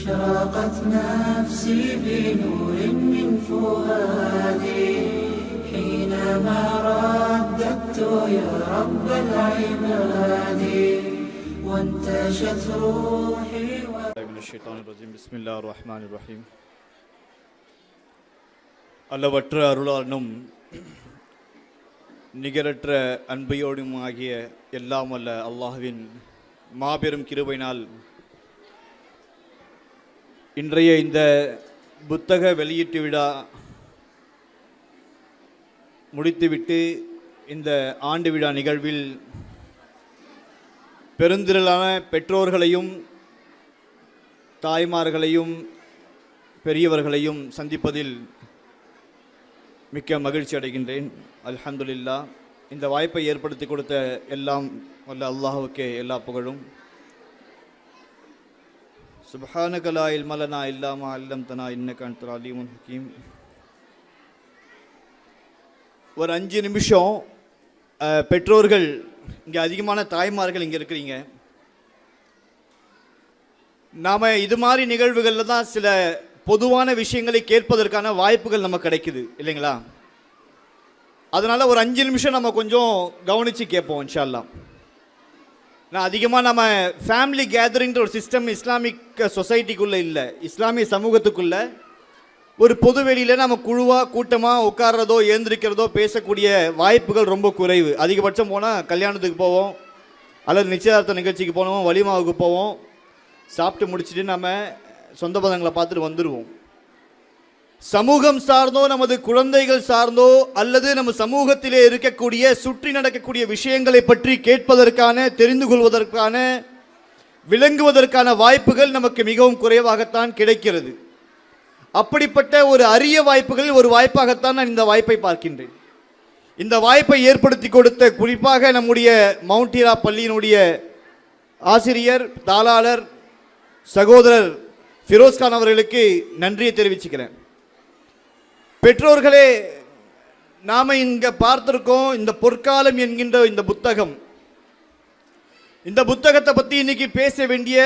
أشرقت نفسي بنور من فؤادي حينما رددت يا رب العباد وانتشت روحي من الشيطان الرجيم بسم الله الرحمن الرحيم அளவற்ற அருளாளனும் நிகரற்ற அன்பையோடும் ஆகிய எல்லாம் வல்ல அல்லாஹ்வின் மாபெரும் கிருபையினால் இன்றைய இந்த புத்தக வெளியீட்டு விழா முடித்துவிட்டு இந்த ஆண்டு விழா நிகழ்வில் பெருந்திரளான பெற்றோர்களையும் தாய்மார்களையும் பெரியவர்களையும் சந்திப்பதில் மிக்க மகிழ்ச்சி அடைகின்றேன். அல்ஹம்துலில்லாஹ். இந்த வாய்ப்பை ஏற்படுத்தி கொடுத்த எல்லாம் வல்ல அல்லாஹ்வுக்கே எல்லா புகழும். சுப்ஹானக லா இல்ம லனா இல்லா மா அல்லம்தனா இன்னக அன்தல் அலீமுல் ஹக்கீம். ஒரு 5 நிமிஷம் பெற்றோர்கள் இங்கே அதிகமான தாய்மார்கள் இங்கே இருக்கிறீங்க. நாம் இது மாதிரி நிகழ்வுகளில் தான் சில பொதுவான விஷயங்களை கேட்பதற்கான வாய்ப்புகள் நமக்கு கிடைக்குது இல்லைங்களா? அதனால் ஒரு 5 நிமிஷம் நம்ம கொஞ்சம் கவனித்து கேட்போம் இன்ஷா அல்லாஹ். நான் அதிகமாக நம்ம ஃபேமிலி கேதரிங்கிற ஒரு சிஸ்டம் இஸ்லாமிக் சொசைட்டிக்குள்ளே இல்லை, இஸ்லாமிய சமூகத்துக்குள்ளே ஒரு பொது வெளியில் நம்ம குழுவாக கூட்டமாக உட்கார்றதோ ஏந்திரிக்கிறதோ பேசக்கூடிய வாய்ப்புகள் ரொம்ப குறைவு. அதிகபட்சம் போனால் கல்யாணத்துக்கு போவோம், அல்லது நிச்சயதார்த்த நிகழ்ச்சிக்கு போனோம், வலிமாவுக்கு போவோம், சாப்பிட்டு முடிச்சுட்டு நம்ம சொந்த பந்தங்களை பார்த்துட்டு வந்துடுவோம். சமூகம் சார்ந்தோ நமது குழந்தைகள் சார்ந்தோ அல்லது நம்ம சமூகத்திலே இருக்கக்கூடிய சுற்றி நடக்கக்கூடிய விஷயங்களை பற்றி கேட்பதற்கான, தெரிந்து கொள்வதற்கான, விளங்குவதற்கான வாய்ப்புகள் நமக்கு மிகவும் குறைவாகத்தான் கிடைக்கிறது. அப்படிப்பட்ட ஒரு அரிய வாய்ப்புகள் ஒரு வாய்ப்பாகத்தான் நான் இந்த வாய்ப்பை பார்க்கின்றேன். இந்த வாய்ப்பை ஏற்படுத்தி கொடுத்த குறிப்பாக நம்முடைய மவுண்ட் ஹீரா பள்ளியினுடைய ஆசிரியர், தாளாளர், சகோதரர் ஃபிரோஸ்கான் அவர்களுக்கு நன்றியை தெரிவிச்சுக்கிறேன். பெற்றோர்களே, நாம் இங்கே பார்த்துருக்கோம் இந்த பொற்காலம் என்கின்ற இந்த புத்தகம். இந்த புத்தகத்தை பற்றி இன்னைக்கு பேச வேண்டிய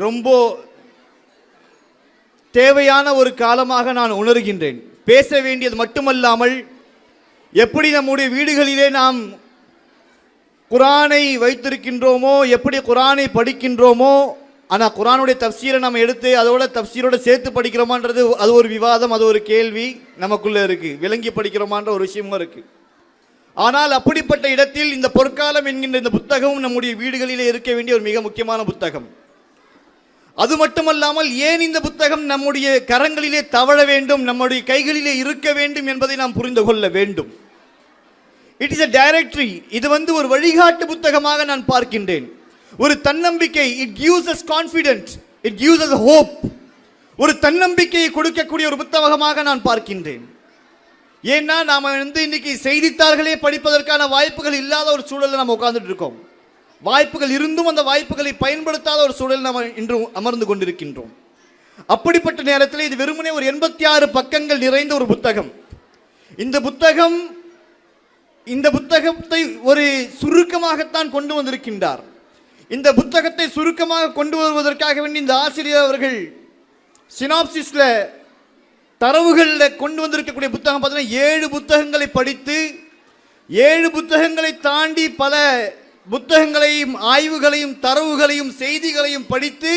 ரொம்ப தேவையான ஒரு காலமாக நான் உணர்கின்றேன். பேச வேண்டியது மட்டுமல்லாமல் எப்படி நம்முடைய வீடுகளிலே நாம் குரானை வைத்திருக்கின்றோமோ, எப்படி குரானை படிக்கின்றோமோ, ஆனால் குரானுடைய தஃப்சீரை நம்ம எடுத்து அதோட தஃப்சீரோட சேர்த்து படிக்கிறோமான்றது அது ஒரு விவாதம், அது ஒரு கேள்வி நமக்குள்ளே இருக்குது. விளங்கி படிக்கிறோமான்ற ஒரு விஷயமும் இருக்குது. ஆனால் அப்படிப்பட்ட இடத்தில் இந்த பொற்காலம் என்கின்ற இந்த புத்தகமும் நம்முடைய வீடுகளிலே இருக்க வேண்டிய ஒரு மிக முக்கியமான புத்தகம். அது மட்டுமல்லாமல் ஏன் இந்த புத்தகம் நம்முடைய கரங்களிலே தவழ வேண்டும், நம்முடைய கைகளிலே இருக்க வேண்டும் என்பதை நாம் புரிந்து கொள்ள வேண்டும். It is a directory. இது ஒரு வழிகாட்டு புத்தகமாக நான் பார்க்கின்றேன். ஒரு தன்னம்பிக்கை. It gives us confidence, it gives us hope. ஒரு தன்னம்பிக்கையை கொடுக்கக்கூடிய ஒரு புத்தகமாக நான் பார்க்கின்றேன். ஏன்னா நாம இன்னைக்கு செய்தித்தாள்களே படிப்பதற்கான வாய்ப்புகள் இல்லாத ஒரு சூழலில் நம்ம உட்கார்ந்துட்டு இருக்கோம். வாய்ப்புகள் இருந்தும் அந்த வாய்ப்புகளை பயன்படுத்தாத ஒரு சூழல் நம்ம இன்று அமர்ந்து கொண்டிருக்கின்றோம். அப்படிப்பட்ட நேரத்தில் இது வெறுமனே ஒரு 86 பக்கங்கள் நிறைந்த ஒரு புத்தகம். இந்த புத்தகத்தை ஒரு சுருக்கமாகத்தான் கொண்டு வந்திருக்கின்றார். இந்த புத்தகத்தை சுருக்கமாக கொண்டு வருவதற்காக வேண்டி இந்த ஆசிரியர் அவர்கள் சினாப்சிஸ்ல தரவுகளில் கொண்டு வந்திருக்கக்கூடிய புத்தகம் பார்த்தீங்கன்னா 7 புத்தகங்களை படித்து 7 புத்தகங்களை தாண்டி பல புத்தகங்களையும் ஆய்வுகளையும் தரவுகளையும் செய்திகளையும் படித்து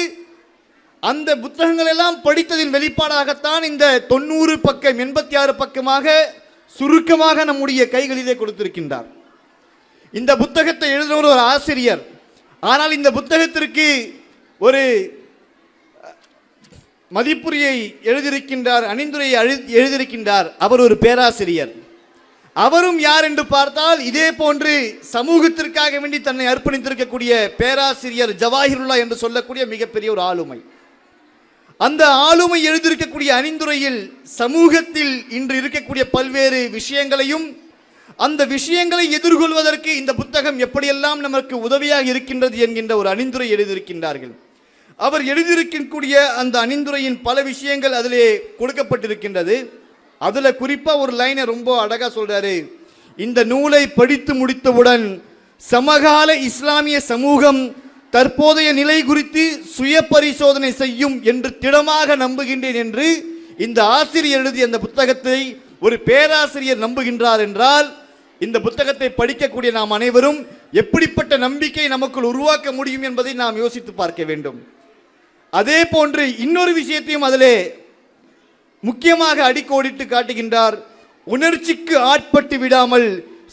அந்த புத்தகங்கள் எல்லாம் படித்ததின் வெளிப்பாடாகத்தான் இந்த 90 பக்கம் 86 பக்கமாக சுருக்கமாக நம்முடைய கைகளிலே கொடுத்திருக்கின்றார். இந்த புத்தகத்தை எழுதின ஒரு ஆசிரியர். ஆனால் இந்த புத்தகத்திற்கு ஒரு மதிப்புரையை எழுதியிருக்கின்றார், அணிந்துரையை எழுதியிருக்கின்றார். அவர் ஒரு பேராசிரியர். அவரும் யார் என்று பார்த்தால் இதே போன்று சமூகத்திற்காக வேண்டி தன்னை அர்ப்பணித்திருக்கக்கூடிய பேராசிரியர் ஜவாஹிருல்லா என்று சொல்லக்கூடிய மிகப்பெரிய ஒரு ஆளுமை. அந்த ஆளுமை எழுதியிருக்கக்கூடிய அணிந்துரையில் சமூகத்தில் இன்று இருக்கக்கூடிய பல்வேறு விஷயங்களையும் அந்த விஷயங்களை எதிர்கொள்வதற்கு இந்த புத்தகம் எப்படியெல்லாம் நமக்கு உதவியாக இருக்கின்றது என்கின்ற ஒரு அணிந்துரை எழுதியிருக்கின்றார்கள். அவர் எழுதியிருக்கக்கூடிய அந்த அணிந்துரையின் பல விஷயங்கள் அதிலே கொடுக்கப்பட்டிருக்கின்றது. அதில் குறிப்பாக ஒரு லைனை ரொம்ப அழகாக சொல்றாரு. இந்த நூலை படித்து முடித்தவுடன் சமகால இஸ்லாமிய சமூகம் தற்போதைய நிலை குறித்து சுய பரிசோதனை செய்யும் என்று திடமாக நம்புகின்றேன் என்று இந்த ஆசிரியர் எழுதிய அந்த புத்தகத்தை ஒரு பேராசிரியர் நம்புகின்றார் என்றால், இந்த புத்தகத்தை படிக்கக்கூடிய நாம் அனைவரும் எப்படிப்பட்ட நம்பிக்கை நமக்குள் உருவாக்க முடியும் என்பதை நாம் யோசித்து பார்க்க வேண்டும். அதே போன்று இன்னொரு விஷயத்தையும் அதிலே முக்கியமாக அடிக்கோடிட்டு காட்டுகின்றார். உணர்ச்சிக்கு ஆட்பட்டு விடாமல்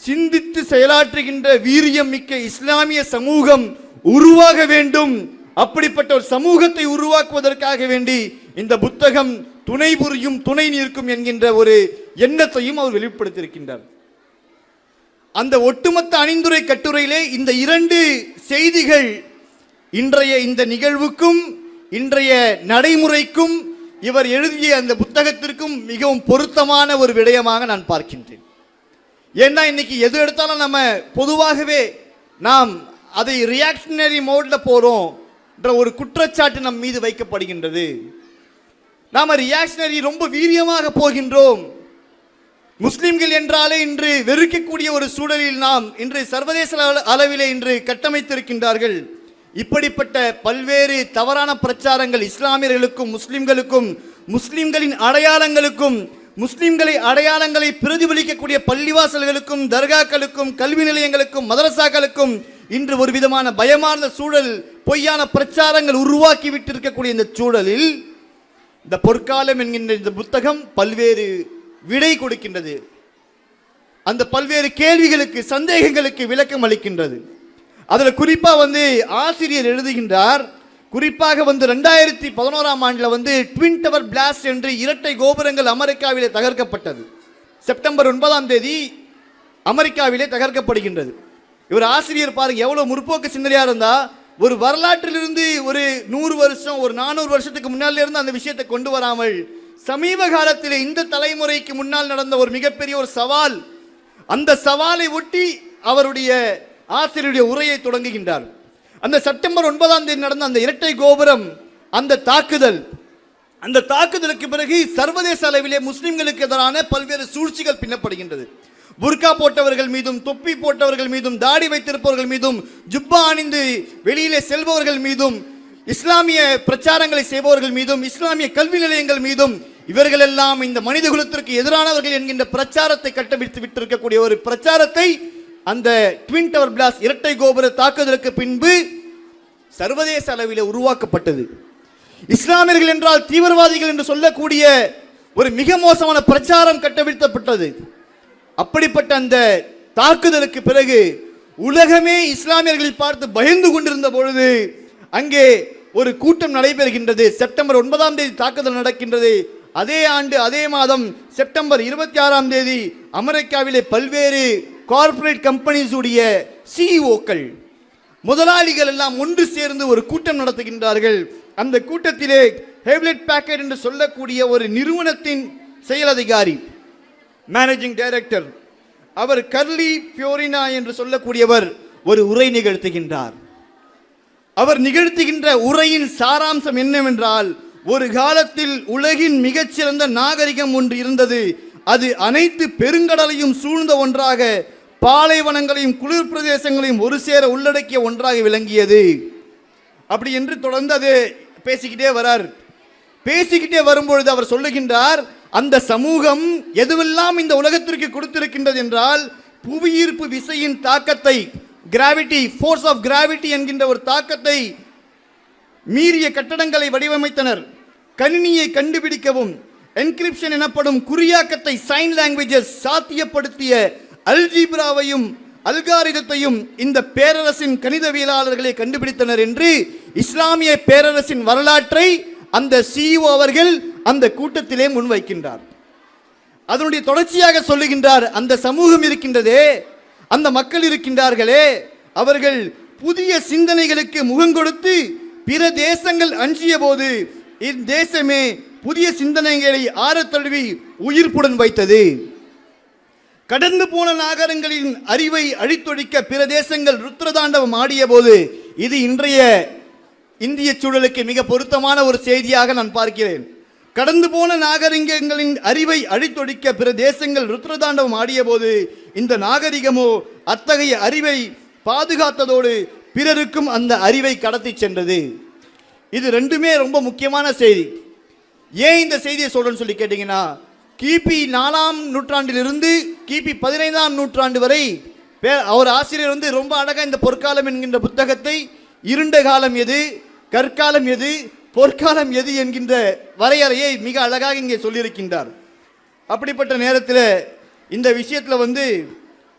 சிந்தித்து செயலாற்றுகின்ற வீரியம் மிக்க இஸ்லாமிய சமூகம் உருவாக வேண்டும். அப்படிப்பட்ட ஒரு சமூகத்தை உருவாக்குவதற்காக வேண்டி இந்த புத்தகம் துணை புரியும், துணை நிற்கும் என்கின்ற ஒரு எண்ணத்தையும் அவர் வெளிப்படுத்தியிருக்கின்றார். அந்த ஒட்டுமொத்த அணிந்துரை கட்டுரையிலே இந்த 2 செய்திகள் இன்றைய இந்த நிகழ்வுக்கும் இன்றைய நடைமுறைக்கும் இவர் எழுதிய அந்த புத்தகத்திற்கும் மிகவும் பொருத்தமான ஒரு விடயமாக நான் பார்க்கின்றேன். ஏன்னா இன்னைக்கு எது எடுத்தாலும் நம்ம பொதுவாகவே நாம் அதை ரியாக்ஷனரி மோட்ல போறோம் என்ற ஒரு குற்றச்சாட்டு நம் மீது வைக்கப்படுகின்றது. நாம ரியாக்ஷனரி ரொம்ப வீரியமாக போகின்றோம். முஸ்லிம்கள் என்றாலே இன்று வெறுக்கக்கூடிய ஒரு சூழலில் நாம் இன்று சர்வதேச அளவிலே இன்று கட்டமைத்திருக்கின்றார்கள். இப்படிப்பட்ட பல்வேறு தவறான பிரச்சாரங்கள் இஸ்லாமியர்களுக்கும் முஸ்லிம்களுக்கும் முஸ்லிம்களின் அடையாளங்களுக்கும் முஸ்லிம்களை அடையாளங்களை பிரதிபலிக்கக்கூடிய பள்ளிவாசல்களுக்கும் தர்காக்களுக்கும் கல்வி நிலையங்களுக்கும் மதரசாக்களுக்கும் இன்று ஒரு விதமான பயமான சூழல், பொய்யான பிரச்சாரங்கள் உருவாக்கி விட்டிருக்கக்கூடிய இந்த சூழலில் இந்த பொற்காலம் என்கின்ற இந்த புத்தகம் பல்வேறு விடை கொடுக்கின்றது. அந்த பல்வேறு கேள்விகளுக்கு சந்தேகங்களுக்கு விளக்கம் அளிக்கின்றது. அதில் குறிப்பாக ஆசிரியர் எழுதுகின்றார். குறிப்பாக 2011ஆம் ஆண்டில் ட்வின் டவர் பிளாஸ்ட் என்று இரட்டை கோபுரங்கள் அமெரிக்காவிலே தகர்க்கப்பட்டது. செப்டம்பர் 9ஆம் தேதி அமெரிக்காவிலே தகர்க்கப்படுகின்றது. இவர் ஆசிரியர் பாருங்க எவ்வளவு முற்போக்கு சிந்தனையா இருந்தா, ஒரு வரலாற்றிலிருந்து ஒரு 100 வருஷம் ஒரு 400 வருஷத்துக்கு முன்னால இருந்து அந்த விஷயத்தை கொண்டு வராமல் சமீப காலத்தில் இந்த தலைமுறைக்கு முன்னால் நடந்த ஒரு மிகப்பெரிய ஒரு சவால், அந்த சவாலை ஒட்டி அவருடைய ஆசிரியருடைய உரையை தொடங்குகின்றார். அந்த செப்டம்பர் 9ஆம் தேதி நடந்த அந்த இரட்டை கோபுரம், அந்த தாக்குதலுக்கு பிறகு சர்வதேச அளவிலே முஸ்லிம்களுக்கு எதிரான பல்வேறு சூழ்ச்சிகள் பின்னப்படுகின்றது. புர்கா போட்டவர்கள் மீதும், தொப்பி போட்டவர்கள் மீதும், தாடி வைத்திருப்பவர்கள் மீதும், ஜுப்பா அணிந்து வெளியிலே செல்பவர்கள் மீதும், இஸ்லாமிய பிரச்சாரங்களை செய்பவர்கள் மீதும், இஸ்லாமிய கல்வி நிலையங்கள் மீதும், இவர்கள் எல்லாம் இந்த மனித குலத்திற்கு எதிரானவர்கள் என்கின்ற பிரச்சாரத்தை கட்டவிழ்த்து விட்டிருக்கக்கூடிய ஒரு பிரச்சாரத்தை அந்த ட்வின் டவர் பிளாஸ்ட் இரட்டை கோபுர தாக்குதலுக்கு பின்பு சர்வதேச அளவில் உருவாக்கப்பட்டது. இஸ்லாமியர்கள் என்றால் தீவிரவாதிகள் என்று சொல்லக்கூடிய ஒரு மிக மோசமான பிரச்சாரம் கட்டவிழ்த்தப்பட்டது. அப்படிப்பட்ட அந்த தாக்குதலுக்கு பிறகு உலகமே இஸ்லாமியர்களை பார்த்து பயந்து கொண்டிருந்த பொழுது அங்கே ஒரு கூட்டம் நடைபெறுகின்றது. செப்டம்பர் 9ஆம் தேதி தாக்குதல் நடக்கின்றது. அதே ஆண்டு அதே மாதம் செப்டம்பர் 26ஆம் தேதி அமெரிக்காவிலே பல்வேறு கார்ப்பரேட் கம்பெனிஸ் உடைய சிஇஓக்கள், முதலாளிகள் எல்லாம் ஒன்று சேர்ந்து ஒரு கூட்டம் நடத்துகின்றார்கள். அந்த கூட்டத்திலே ஹெவ்லெட் பேக்கர்ட் என்று சொல்லக்கூடிய ஒரு நிறுவனத்தின் செயல் அதிகாரி, மேனேஜிங் டைரக்டர், அவர் கர்லி பியோரினா என்று சொல்லக்கூடியவர் ஒரு உரை நிகழ்த்துகின்றார். அவர் நிகழ்த்துகின்ற உரையின் சாராம்சம் என்னவென்றால், ஒரு காலத்தில் உலகின் மிகச்சிறந்த நாகரிகம் ஒன்று இருந்தது. அது அனைத்து பெருங்கடலையும் சூழ்ந்த ஒன்றாக, பாலைவனங்களையும் குளிர் பிரதேசங்களையும் ஒரு சேர உள்ளடக்கிய ஒன்றாக விளங்கியது. அப்படி என்று தொடர்ந்து அது பேசிக்கிட்டே வரார். பேசிக்கிட்டே வரும்பொழுது அவர் சொல்லுகின்றார், அந்த சமூகம் எதுவெல்லாம் இந்த உலகத்திற்கு கொடுத்திருக்கின்றது என்றால், புவியீர்ப்பு விசையின் தாக்கத்தை, கிராவிட்டி, ஃபோர்ஸ் ஆஃப் கிராவிட்டி என்கின்ற ஒரு தாக்கத்தை மீறிய கட்டடங்களை வடிவமைத்தனர். கணினியை கண்டுபிடிக்கவும் என்கிரிப்ஷன் எனப்படும் குறியாக்கத்தை, சைன் லாங்குவேஜஸ் சாத்தியப்படுத்திய அல்ஜீப்ராவையும் அல்காரிதத்தையும் இந்த பேரரசின் கணிதவியலாளர்களை கண்டுபிடித்தனர் என்று இஸ்லாமிய பேரரசின் வரலாற்றை அந்த சிஇஓ அவர்கள் அந்த கூட்டத்திலே முன்வைக்கின்றார். அதனுடைய தொடர்ச்சியாக சொல்லுகின்றார், அந்த சமூகம் இருக்கின்றதே, அந்த மக்கள் இருக்கின்றார்களே, அவர்கள் புதிய சிந்தனைகளுக்கு முகம் கொடுத்து பிற தேசங்கள் அஞ்சிய போது இத்தேசமே புதிய சிந்தனைகளை ஆரத்தழுவி உயிர்ப்புடன் வைத்தது. கடந்து போன நாகரங்களின் அறிவை அழித்தொழிக்க பிற தேசங்கள் ருத்ரதாண்டவம் ஆடிய போது, இது இன்றைய இந்திய சூழலுக்கு மிக பொருத்தமான ஒரு செய்தியாக நான் பார்க்கிறேன். கடந்து போன நாகரிகங்களின் அறிவை அழித்தொழிக்க பிற தேசங்கள் ருத்ரதாண்டவம் ஆடிய போது, இந்த நாகரிகமோ அத்தகைய அறிவை பாதுகாத்ததோடு பிறருக்கும் அந்த அறிவை கடத்தி சென்றது. இது ரெண்டுமே ரொம்ப முக்கியமான செய்தி. ஏன் இந்த செய்தியை சொல்றேன்னு சொல்லி கேட்டீங்கன்னா, கிபி 4ஆம் நூற்றாண்டிலிருந்து கிபி 15ஆம் நூற்றாண்டு வரை அவர் ஆசிரியர் வந்து ரொம்ப அழகா இந்த பொற்காலம் என்கின்ற புத்தகத்தை இருண்ட காலம் எது, கற்காலம் எது, பொற்காலம் எது என்கின்ற வரையறையை மிக அழகாக இங்கே சொல்லியிருக்கின்றார். அப்படிப்பட்ட நேரத்தில் இந்த விஷயத்தில் வந்து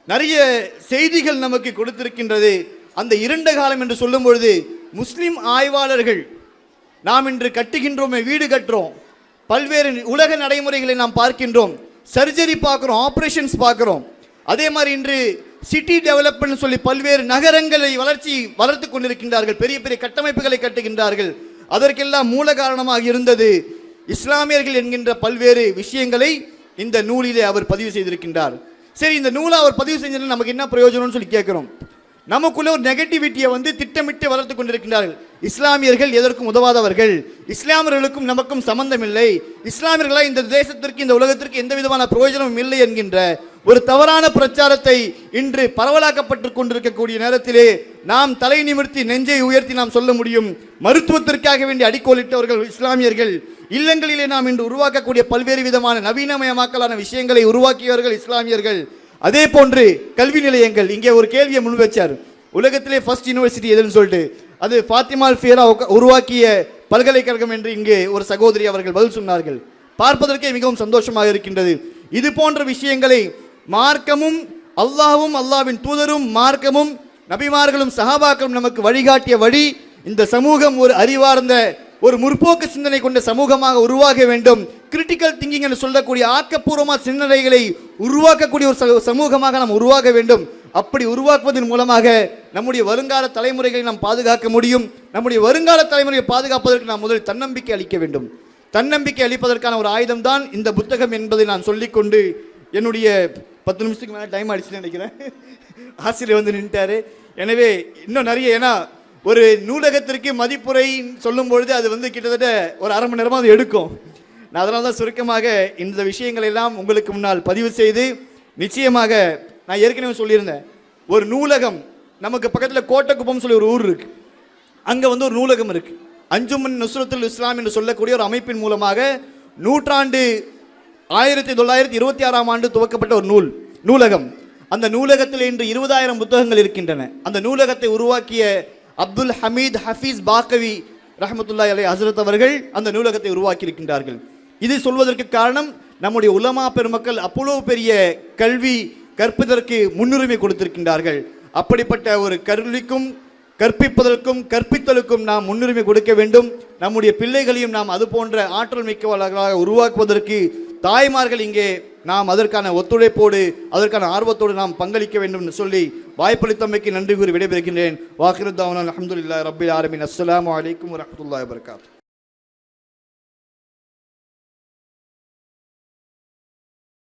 நிறைய செய்திகள் நமக்கு கொடுத்திருக்கின்றது. அந்த இருண்ட காலம் என்று சொல்லும் பொழுது முஸ்லிம் ஆய்வாளர்கள், நாம் இன்று கட்டுகின்றோமே, வீடு கட்டுறோம், பல்வேறு உலக நடைமுறைகளை நாம் பார்க்கின்றோம், சர்ஜரி பார்க்குறோம், ஆப்ரேஷன்ஸ் பார்க்குறோம். அதே மாதிரி இன்று சிட்டி டெவலப்மெண்ட் சொல்லி பல்வேறு நகரங்களை வளர்த்து கொண்டிருக்கின்றார்கள், பெரிய பெரிய கட்டமைப்புகளை கட்டுகின்றார்கள். அதற்கெல்லாம் மூல காரணமாக இருந்தது இஸ்லாமியர்கள் என்கின்ற பல்வேறு விஷயங்களை இந்த நூலிலே அவர் பதிவு செய்திருக்கின்றார். சரி, இந்த நூலை அவர் பதிவு செஞ்சதில் நமக்கு என்ன பிரயோஜனம்னு சொல்லி கேட்கிறோம். நமக்குள்ள ஒரு நெகட்டிவிட்டியை வந்து திட்டமிட்டு வளர்த்து கொண்டிருக்கின்றார்கள். இஸ்லாமியர்கள் எதற்கும் உதவாதவர்கள், இஸ்லாமியர்களுக்கும் நமக்கும் சம்பந்தம் இல்லை, இஸ்லாமியர்களாக இந்த தேசத்திற்கு இந்த உலகத்திற்கு எந்த விதமான பிரயோஜனமும் இல்லை என்கின்ற ஒரு தவறான பிரச்சாரத்தை இன்று பரவலாக்கப்பட்டு கொண்டிருக்கக்கூடிய நேரத்திலே நாம் தலை நிமிர்த்தி நெஞ்சை உயர்த்தி நாம் சொல்ல முடியும், மருத்துவத்திற்காக வேண்டி அடிக்கோலிட்டவர்கள் இஸ்லாமியர்கள். இல்லங்களிலே நாம் இன்று உருவாக்கக்கூடிய பல்வேறு விதமான நவீனமயமாக்கலான விஷயங்களை உருவாக்கியவர்கள் இஸ்லாமியர்கள். அதே போன்று கல்வி நிலையங்கள். இங்கே ஒரு கேள்வியை முன் வச்சார், உலகத்திலே ஃபர்ஸ்ட் யூனிவர்சிட்டி எதுன்னு சொல்லிட்டு. அது ஃபாத்திமா ஃபியரா உருவாக்கிய பல்கலைக்கழகம் என்று இங்கே ஒரு சகோதரி அவர்கள் பதில் சொன்னார்கள். பார்ப்பதற்கே மிகவும் சந்தோஷமாக இருக்கின்றது. இது போன்ற விஷயங்களை மார்க்கமும் அல்லாஹ்வும் அல்லாஹ்வின் தூதரும் மார்க்கமும் நபிமார்களும் சஹாபாக்களும் நமக்கு வழிகாட்டிய வழி. இந்த சமூகம் ஒரு அறிவார்ந்த ஒரு முற்போக்கு சிந்தனை கொண்ட சமூகமாக உருவாக வேண்டும். கிரிட்டிக்கல் திங்கிங் என்று சொல்லக்கூடிய ஆக்கப்பூர்வமான சிந்தனைகளை உருவாக்கக்கூடிய ஒரு சமூகமாக நாம் உருவாக வேண்டும். அப்படி உருவாக்குவதன் மூலமாக நம்முடைய வருங்கால தலைமுறைகளை நாம் பாதுகாக்க முடியும். நம்முடைய வருங்கால தலைமுறையை பாதுகாப்பதற்கு நாம் முதலில் தன்னம்பிக்கை அளிக்க வேண்டும். தன்னம்பிக்கை அளிப்பதற்கான ஒரு ஆயுதம் தான் இந்த புத்தகம் என்பதை நான் சொல்லிக்கொண்டு, என்னுடைய 10 நிமிஷத்துக்கு மேலே டைம் ஆயிடுச்சுன்னு நினைக்கிறேன், ஆசிரியர் வந்து நின்ட்டாரு. எனவே இன்னும் நிறைய, ஏன்னா ஒரு நூலகத்திற்கு மதிப்புரை சொல்லும் பொழுது அது வந்து கிட்டத்தட்ட ஒரு அரை மணி நேரமாக அது எடுக்கும். நான் அதனால தான் சுருக்கமாக இந்த விஷயங்கள் எல்லாம் உங்களுக்கு முன்னால் பதிவு செய்து, நிச்சயமாக நான் ஏற்கனவே சொல்லியிருந்தேன், ஒரு நூலகம் நமக்கு பக்கத்தில் கோட்டக்குப்பம் சொல்லி ஒரு ஊர் இருக்கு, அங்கே வந்து ஒரு நூலகம் இருக்கு. அஞ்சுமன் நுஸ்ரத்துல் இஸ்லாம் என்று சொல்லக்கூடிய ஒரு அமைப்பின் மூலமாக 1926ஆம் ஆண்டு துவக்கப்பட்ட ஒரு நூலகம். அந்த நூலகத்தில் இன்று 20,000 புத்தகங்கள் இருக்கின்றன. அந்த நூலகத்தை உருவாக்கிய அப்துல் ஹமீத் ஹஃபீஸ் பாக்கவி ரஹமத்துல்லாஹி அலைஹி ஹஸ்ரத் அவர்கள் அந்த நூலகத்தை உருவாக்கி இருக்கின்றார்கள். இது சொல்வதற்கு காரணம், நம்முடைய உலமா பெருமக்கள் அவ்வளவு பெரிய கல்வி கற்பதற்கு முன்னுரிமை கொடுத்திருக்கின்றார்கள். அப்படிப்பட்ட ஒரு கல்விக்கும் கற்பிப்பதற்கும் கற்பித்தலுக்கும் நாம் முன்னுரிமை கொடுக்க வேண்டும். நம்முடைய பிள்ளைகளையும் நாம் அது போன்ற ஆற்றல் மிக்கவர்களாக உருவாக்குவதற்கு தாய்மார்கள் இங்கே நாம் அதற்கான ஒத்துழைப்போடு அதற்கான ஆர்வத்தோடு நாம் பங்களிக்க வேண்டும் என்று சொல்லி வாய்ப்பளித்தமைக்கு நன்றி கூறி விடைபெறுகின்றேன். வாஹிரு தாவனா அல்ஹம்துலில்லாஹி ரப்பில் ஆலமீன். அஸ்ஸலாமு அலைக்கும் வரஹ்மத்துல்லாஹி வபரகாத்துஹு.